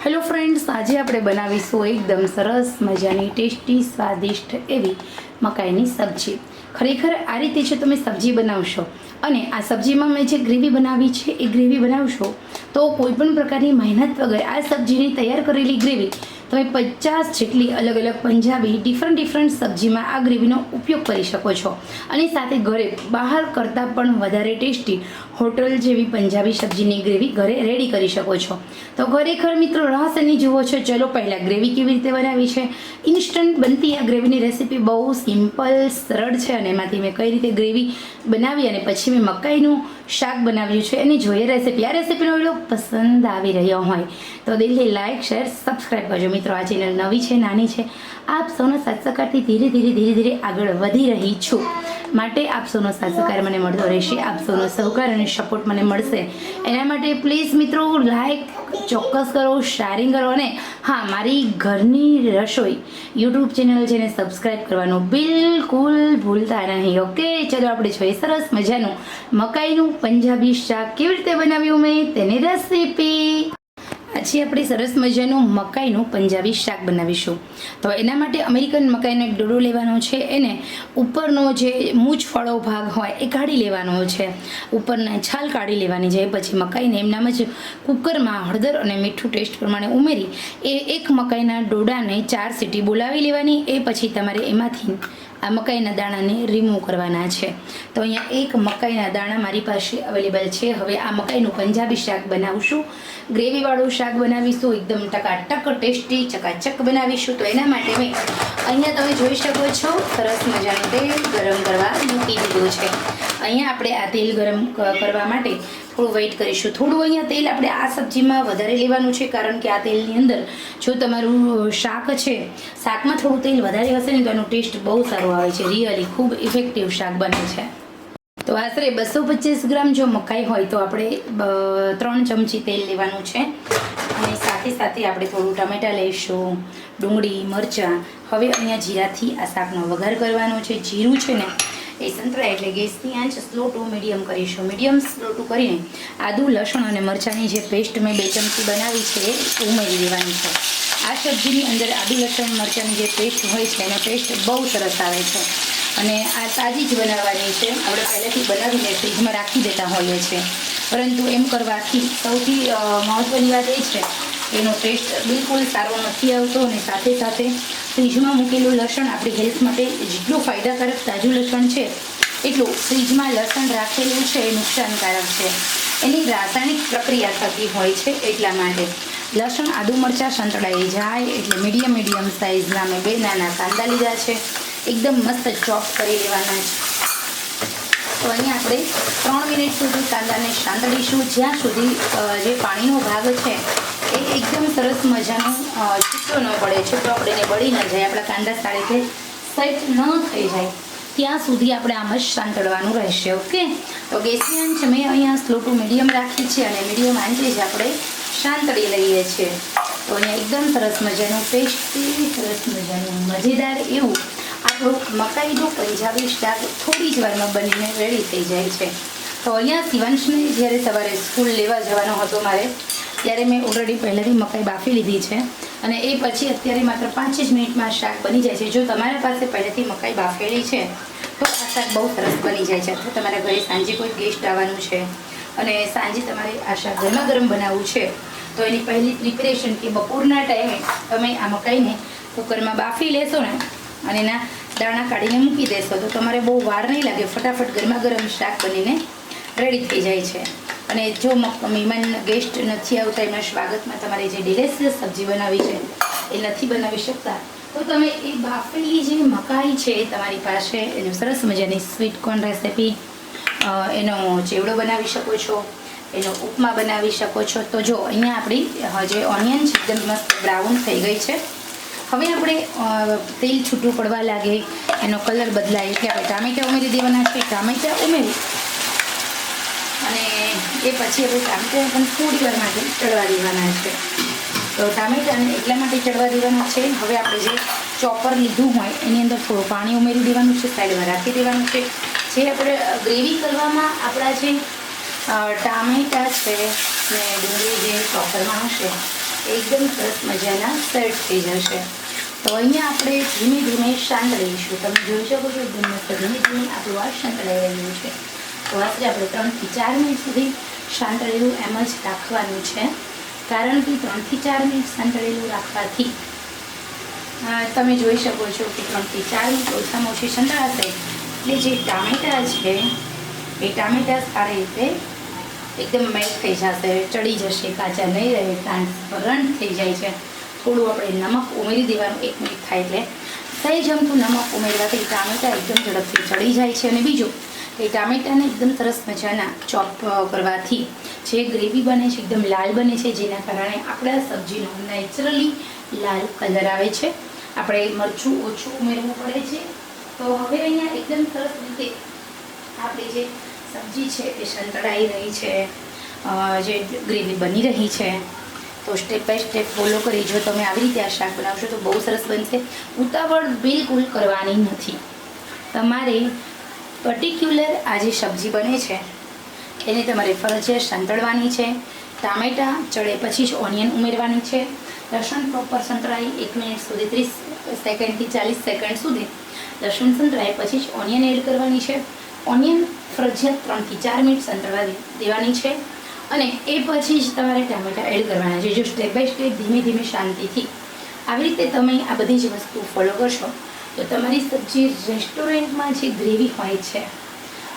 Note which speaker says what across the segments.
Speaker 1: Hello friends, આજે આપણે બનાવીશું એકદમ સરસ મજાની ટેસ્ટી સ્વાદિષ્ટ એવી મકાઈની સબ્જી. ખરેખર આ રીતે જો તમે સબ્જી બનાવશો અને આ સબ્જીમાં મેં જે ગ્રેવી બનાવી છે એ ગ્રેવી બનાવશો તો કોઈપણ પ્રકારની મહેનત વગર આ સબ્જીની તૈયાર કરેલી ગ્રેવી તમે 50 જેટલી અલગ અલગ પંજાબી ડિફરન્ટ સબ્જીમાં આ ગ્રેવીનો ઉપયોગ કરી શકો છો અને સાથે ઘરે બહાર કરતાં પણ વધારે ટેસ્ટી હોટલ જેવી પંજાબી સબ્જીની ગ્રેવી ઘરે રેડી કરી શકો છો. તો ખરેખર મિત્રો રહસ્યની જુઓ છો. ચલો પહેલાં ગ્રેવી કેવી રીતે બનાવી છે. ઇન્સ્ટન્ટ બનતી આ ગ્રેવીની રેસીપી બહુ સિમ્પલ સરળ છે અને એમાંથી મેં કઈ રીતે ગ્રેવી બનાવી અને પછી મેં મકાઈનું શાક બનાવ્યું છે એની જોઈએ રેસીપી. આ રેસીપીનો વિડીયો પસંદ આવી રહ્યો હોય તો દિલથી લાઇક શેર સબસ્ક્રાઈબ કરજો. મિત્રો આ ચેનલ નવી છે, નાની છે, આપ સૌના સાથ સહકારથી ધીરે ધીરે આગળ વધી રહી છું. માટે આપ સૌનો સાથ સહકાર મને મળતો રહેશે, આપ સૌનો સહકાર અને સપોર્ટ મને મળશે. એના માટે પ્લીઝ મિત્રો લાઇક ચોક્કસ કરો, શેરિંગ કરો અને હા, મારી ઘરની રસોઈ યુટ્યુબ ચેનલ છે એને સબસ્ક્રાઈબ કરવાનું બિલકુલ ભૂલતા નહીં. ઓકે, ચલો આપણે જોઈએ સરસ મજાનું મકાઈનું પંજાબી શાક કેવી રીતે બનાવ્યું મેં તેની રેસીપી. આજે આપણે સરસ મજાનું મકાઈનું પંજાબી શાક બનાવીશું. તો એના માટે અમેરિકન મકાઈનો એક ડોડો લેવાનો છે. એને ઉપરનો જે મૂછફળો ભાગ હોય એ કાઢી લેવાનો છે, ઉપરના છાલ કાઢી લેવાની છે. પછી મકાઈને એમનામ જ કુકરમાં હળદર અને મીઠું ટેસ્ટ પ્રમાણે ઉમેરી એ એક મકાઈના ડોડાને 4 સીટી બોલાવી લેવાની. એ પછી તમારે એમાંથી આ મકાઈના દાણાને રિમૂવ કરવાના છે. તો અહીંયા એક મકાઈના દાણા મારી પાસે અવેલેબલ છે. હવે આ મકાઈનું પંજાબી શાક બનાવશું, ગ્રેવીવાળું શાક બનાવીશું, એકદમ ટકાટક ટેસ્ટી ચકાચક બનાવીશું. તો એના માટે મેં અહીંયા તમે જોઈ શકો છો સરસ મજાનું તેલ ગરમ કરવા મૂકી દીધું છે. અહીંયા આપણે આ તેલ ગરમ કરવા માટે થોડું વેઇટ કરીશું. થોડું અહીંયા તેલ આપણે આ સબ્જીમાં વધારે લેવાનું છે, કારણ કે આ તેલની અંદર જો તમારું શાક છે, શાકમાં થોડું તેલ વધારે હશે ને તો એનો ટેસ્ટ બહુ સારો આવે છે. રિયલી ખૂબ ઇફેક્ટિવ શાક બને છે. તો આશરે 225 ગ્રામ જો મકાઈ હોય તો આપણે 3 ચમચી તેલ લેવાનું છે અને સાથે આપણે થોડું ટામેટાં લઈશું, ડુંગળી, મરચાં. હવે અહીંયા જીરાથી આ શાકનો વઘાર કરવાનો છે. જીરું છે ને એ સંતળાય એટલે ગેસની આંચ સ્લો ટુ મીડિયમ કરીશું. મીડિયમ સ્લો ટુ કરીને આદુ, લસણ અને મરચાંની જે પેસ્ટ મેં 2 ચમચી બનાવી છે એ ઉમેરી દેવાની છે. આ સબ્જીની અંદર આદુ, લસણ, મરચાંની જે પેસ્ટ હોય છે એનો ટેસ્ટ બહુ સરસ આવે છે અને આ તાજી જ બનાવવાની છે. આપણે પહેલેથી બનાવીને ફ્રીજમાં રાખી દેતા હોઈએ છીએ, પરંતુ એમ કરવાથી સૌથી મહત્ત્વની વાત એ છે એનો ટેસ્ટ બિલકુલ સારો નથી આવતો અને સાથે ફ્રીજમાં મૂકેલું લસણ આપણી હેલ્થ માટે જેટલું ફાયદાકારક તાજું લસણ છે એટલું ફ્રીજમાં લસણ રાખેલું છે એ નુકસાનકારક છે. એની રાસાયણિક પ્રક્રિયા થતી હોય છે. એટલા માટે લસણ, આદુ, મરચાં સંતળાઈ જાય એટલે મીડિયમ સાઇઝના મેં 2 નાના કાંદા લીધા છે, એકદમ મસ્ત ચોપ કરી લેવાના છે. તો અહીંયા આપણે 3 મિનિટ સુધી કાંદાને સાંતળીશું, જ્યાં સુધી જે પાણીનો ભાગ છે એ એકદમ સરસ મજાનો છૂટો ન પડે, છૂટો આપણે એને બળી ન જાય, આપણા કાંદા સારી રીતે સેટ ન થઈ જાય ત્યાં સુધી આપણે આમ જ સાંતળવાનું રહેશે. ઓકે, તો ગેસની આંચ મેં અહીંયા સ્લો ટુ મીડિયમ રાખી છે અને મીડિયમ આંચે જ આપણે સાંતળી લઈએ છીએ. તો અહીંયા એકદમ સરસ મજાનું ટેસ્ટી, સરસ મજાનું મજેદાર એવું આપણું મકાઈનું પંજાબી શાક થોડી જ વારમાં બનીને રેડી થઈ જાય છે. તો અહીંયા શિવાંશને જ્યારે સવારે સ્કૂલ લેવા જવાનો હતો મારે, ત્યારે મેં ઓલરેડી પહેલેથી મકાઈ બાફી લીધી છે અને એ પછી અત્યારે માત્ર 5 જ મિનિટમાં શાક બની જાય છે. જો તમારા પાસે પહેલેથી મકાઈ બાફેલી છે તો આ શાક બહુ સરસ બની જાય છે. અથવા તમારા ઘરે સાંજે કોઈ ગેસ્ટ આવવાનું છે અને સાંજે તમારે આ શાક ગરમ બનાવવું છે તો એની પહેલી પ્રિપેરેશન કે બપોરના ટાઈમે તમે આ મકાઈને કુકરમાં બાફી લેશો ને અને એના દાણા કાઢીને મૂકી દેશો તો તમારે બહુ વાર નહીં લાગે, ફટાફટ ગરમ શાક બનીને રેડી થઈ જાય છે. અને જો મહેમાન ગેસ્ટ નથી આવતા એમના સ્વાગતમાં તમારે જે ડિલિશિયસ સબ્જી બનાવી છે એ નથી બનાવી શકતા તો તમે એ બાફેલી જે મકાઈ છે તમારી પાસે એનું સરસ મજાની સ્વીટ કોર્ન રેસીપી, એનો ચેવડો બનાવી શકો છો, એનો ઉપમા બનાવી શકો છો. તો જો અહીંયા આપણી જે ઓનિયન છે એકદમ મસ્ત બ્રાઉન થઈ ગઈ છે. હવે આપણે તેલ છૂટું પડવા લાગે, એનો કલર બદલાય એટલે આપણે ટામેટાં ઉમેરી દેવાના છે. ટામેટાં ઉમેરી અને એ પછી આપણે ટામેટાં પણ થોડી વાર માટે ચડવા દેવાના છે. તો ટામેટાને એટલા માટે ચડવા દેવાના છે, હવે આપણે જે ચોપર લીધું હોય એની અંદર થોડું પાણી ઉમેરી દેવાનું છે, સાઈડમાં રાખી દેવાનું છે. જે આપણે ગ્રેવી કરવામાં આપણા જે ટામેટાં છે ને ડુંગળી જે ચોપરમાં હશે એકદમ સરસ મજાના સેટ થઈ જશે. તો અહીંયા આપણે ધીમે ધીમે સાંતળીશું. તમે જોઈ શકો છો એકદમ મસ્ત ધીમે ધીમે આપણું આ સાંતળાઈ રહ્યું છે. તો આજે આપણે 3 થી 4 મિનિટ સુધી સાંતળેલું એમ જ રાખવાનું છે, કારણ કે 3 થી 4 મિનિટ સાંતળેલું રાખવાથી તમે જોઈ શકો છો કે 3 થી 4 મિનિટ ઓછામાં ઓછી સંતળાશે એટલે જે ટામેટાં છે એ ટામેટાં સારી રીતે એકદમ મેલ્ટ થઈ જશે, ચડી જશે, કાચા નહીં રહે, ટ્રાન્સપરન્ટ થઈ જાય છે. થોડું આપણે નમક ઉમેરી દેવાનું 1 મિનિટ થાય એટલે. સહેજ અમથું નમક ઉમેરવાથી ટામેટાં એકદમ ઝડપથી ચડી જાય છે. અને બીજું એ ટામેટાને એકદમ સરસ મજાના ચોપ કરવાથી જે ગ્રેવી બને છે એકદમ લાલ બને છે, જેના કારણે આપણા સબ્જીનો નેચરલી લાલ કલર આવે છે. આપણે મરચું ઓછું ઉમેરવું પડે છે. તો હવે અહીંયા એકદમ સરસ રીતે આપણી જે સબ્જી છે એ સંતળાઈ રહી છે, જે ગ્રેવી બની રહી છે. તો સ્ટેપ બાય સ્ટેપ ફોલો કરી જો તમે આવી રીતે આ શાક બનાવશો તો બહુ સરસ બનશે. ઉતાવળ બિલકુલ કરવાની નથી. તમારે પર્ટિક્યુલર આ જે સબ્જી બને છે એને તમારે ફરજિયાત સંતળવાની છે. ટામેટાં ચડે પછી જ ઓનિયન ઉમેરવાની છે. લસણ પ્રોપર સંતળાઈ 1 મિનિટ સુધી 30 સેકન્ડથી 40 સેકન્ડ સુધી લસણ સંતળાય પછી જ ઓનિયન એડ કરવાની છે. ઓનિયન ફરજિયાત 3 થી 4 મિનિટ સંતળવા દેવાની છે અને એ પછી જ તમારે ટામેટાં એડ કરવાના છે. જો સ્ટેપ બાય સ્ટેપ ધીમે ધીમે શાંતિથી આવી રીતે તમે આ બધી જ વસ્તુ ફોલો કરશો તો તમારી સબ્જી રેસ્ટોરન્ટમાં જે ગ્રેવી હોય છે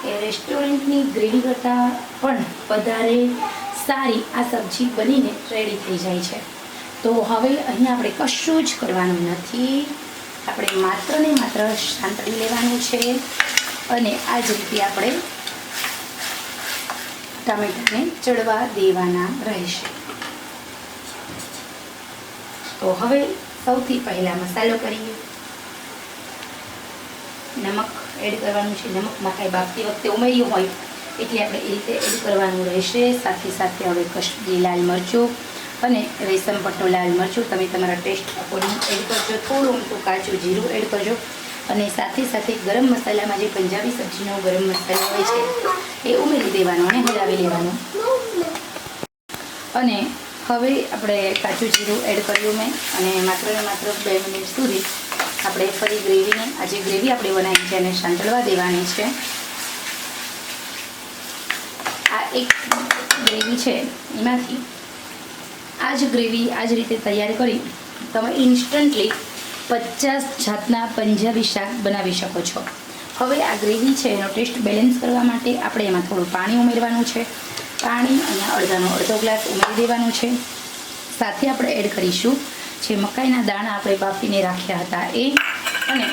Speaker 1: એ રેસ્ટોરન્ટની ગ્રેવી કરતાં પણ વધારે સારી આ સબ્જી બનીને રેડી થઈ જાય છે. તો હવે અહીંયા આપણે કશું જ કરવાનું નથી. આપણે માત્ર ને માત્ર સાંતળી લેવાનું છે અને આ જ રીતે આપણે ટામેટાને ચડવા દેવાના રહેશે. તો હવે સૌથી પહેલાં મસાલો કરીએ. નમક એડ કરવાનું છે. નમક મકાઈ બાફતી વખતે ઉમેર્યું હોય એટલે આપણે એ રીતે એડ કરવાનું રહેશે. સાથે સાથે હવે કશ્મીરી લાલ મરચું અને રેશમ પટ્ટો લાલ મરચું તમે તમારા ટેસ્ટ અકોર્ડિંગ એડ કરજો. થોડું ઊંટું કાચું જીરું એડ કરજો અને સાથે સાથે ગરમ મસાલામાં જે પંજાબી સબ્જીનો ગરમ મસાલો હોય છે એ ઉમેરી દેવાનો અને હલાવી લેવાનો. અને હવે આપણે કાચું જીરું એડ કર્યું મેં અને માત્ર ને માત્ર 2 મિનિટ સુધી આપણે ફરી ગ્રેવીને આ જે ગ્રેવી આપણે બનાવી છે એને સાંતળવા દેવાની છે. આ એક ગ્રેવી છે એમાંથી આ જ ગ્રેવી આ જ રીતે તૈયાર કરી તમે ઇન્સ્ટન્ટલી 50 જાતના પંજાબી શાક બનાવી શકો છો. હવે આ ગ્રેવી છે એનો ટેસ્ટ બેલેન્સ કરવા માટે આપણે એમાં થોડું પાણી ઉમેરવાનું છે. પાણી અહીંયા અડધો ગ્લાસ ઉમેરી દેવાનું છે. સાથે આપણે એડ કરીશું જે મકાઈના દાણા આપણે બાફીને રાખ્યા હતા એ અને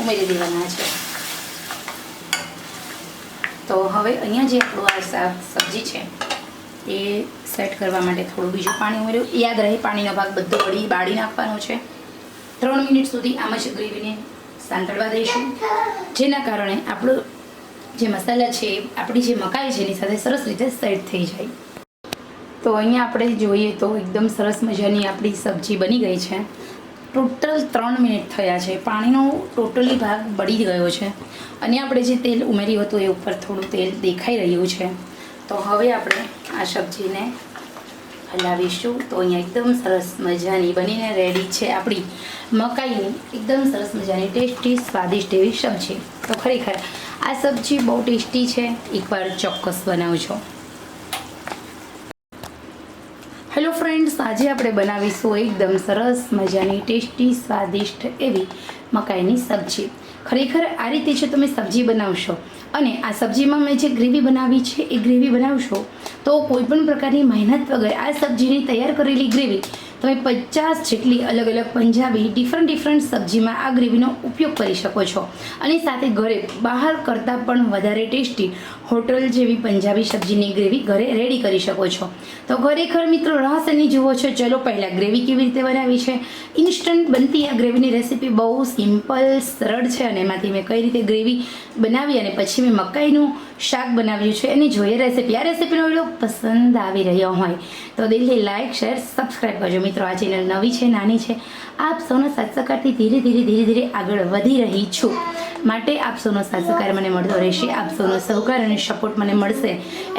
Speaker 1: ઉમેરી દેવાના છે. તો હવે અહીંયા જે આપણું આ શાક સબ્જી છે એ સેટ કરવા માટે થોડું બીજું પાણી ઉમેર્યું. યાદ રહે પાણીનો ભાગ બધો બાળી નાખવાનો છે. 3 મિનિટ સુધી આમ જ ગ્રેવીને સાંતળવા દઈશું, જેના કારણે આપણો જે મસાલા છે આપણી જે મકાઈ છે એની સાથે સરસ રીતે સેટ થઈ જાય. તો અહીંયા આપણે જોઈએ તો એકદમ સરસ મજાની આપણી સબ્જી બની ગઈ છે. ટોટલ 3 મિનિટ થયા છે. પાણીનો ટોટલી ભાગ બળી ગયો છે અને આપણે જે તેલ ઉમેર્યું હતું એ ઉપર થોડું તેલ દેખાઈ રહ્યું છે. તો હવે આપણે આ સબ્જીને હલાવીશું. તો અહીંયા એકદમ સરસ મજાની બનીને રેડી છે આપણી મકાઈની એકદમ સરસ મજાની ટેસ્ટી સ્વાદિષ્ટ એવી સબ્જી. તો ખરેખર આ સબ્જી બહુ ટેસ્ટી છે, એકવાર ચોક્કસ બનાવજો. હેલો ફ્રેન્ડ્સ, આજે આપણે બનાવીશું એકદમ સરસ મજાની ટેસ્ટી સ્વાદિષ્ટ એવી મકાઈની સબ્જી. ખરેખર આ રીતે જો તમે સબ્જી બનાવશો અને આ સબ્જીમાં મેં જે ગ્રેવી બનાવી છે એ ગ્રેવી બનાવશો તો કોઈ પણ પ્રકારની મહેનત વગર આ સબ્જીની તૈયાર કરેલી ગ્રેવી તમે 50 જેટલી અલગ અલગ પંજાબી ડિફરન્ટ સબ્જીમાં આ ગ્રેવીનો ઉપયોગ કરી શકો છો અને સાથે ઘરે બહાર કરતાં પણ વધારે ટેસ્ટી હોટલ જેવી પંજાબી સબ્જીની ગ્રેવી ઘરે રેડી કરી શકો છો. તો ખરેખર મિત્રો રહસ્યની જુઓ છો. ચલો પહેલાં ગ્રેવી કેવી રીતે બનાવી છે. ઇન્સ્ટન્ટ બનતી આ ગ્રેવીની રેસીપી બહુ સિમ્પલ સરળ છે અને એમાંથી મેં કઈ રીતે ગ્રેવી બનાવી અને પછી મેં મકાઈનું શાક બનાવ્યું છે એની જોઈએ રેસીપી. આ રેસીપીનો વિડીયો પસંદ આવી રહ્યો હોય તો દિલથી લાઇક શેર સબસ્ક્રાઈબ કરજો. મિત્રો આ ચેનલ નવી છે, નાની છે, આપ સૌનો સાથ સહકારથી ધીરે ધીરે આગળ વધી રહી છું. માટે આપ સૌનો સાથ સહકાર મને મળતો રહેશે. આપ સૌનો સહકાર અને અને સપોર્ટ મને મળશે.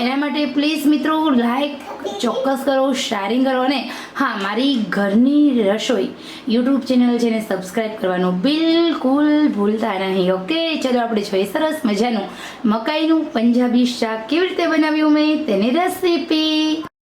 Speaker 1: એના માટે પ્લીઝ મિત્રો લાઈક ચોક્કસ કરો, શેરિંગ કરો અને હા, મારી ઘરની રસોઈ યુટ્યુબ ચેનલ છે એને સબસ્ક્રાઈબ કરવાનું બિલકુલ ભૂલતા નહીં. ઓકે, ચલો આપણે જોઈએ સરસ મજાનું મકાઈનું પંજાબી શાક કેવી રીતે બનાવ્યું મેં તેની રેસીપી.